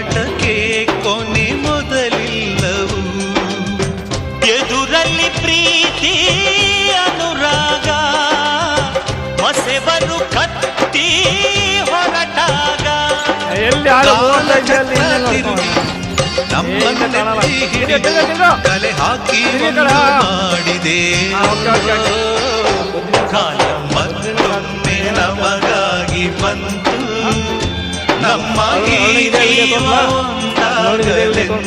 ಹೋರಾಟಕ್ಕೆ ಕೊನೆ ಮೊದಲಿಲ್ಲವು. ಎದುರಲ್ಲಿ ಪ್ರೀತಿ ಅನುರಾಗ, ಹೊಸೆಬರು ಕತ್ತಿ ಹೊರಟಾಗ ನಮ್ಮನ್ನೆತ್ತಿ ಹಿಡಿದು ಕಲೆ ಹಾಕಿ ಮಾಡಿದೆ. ಕಾಲ ಮತ್ತೊಮ್ಮೆ ನಮಗಾಗಿ ಬಂತು, ನಮ್ಮ ಈ ಜೀವ ಒಂದಾಗಲೆಂದು.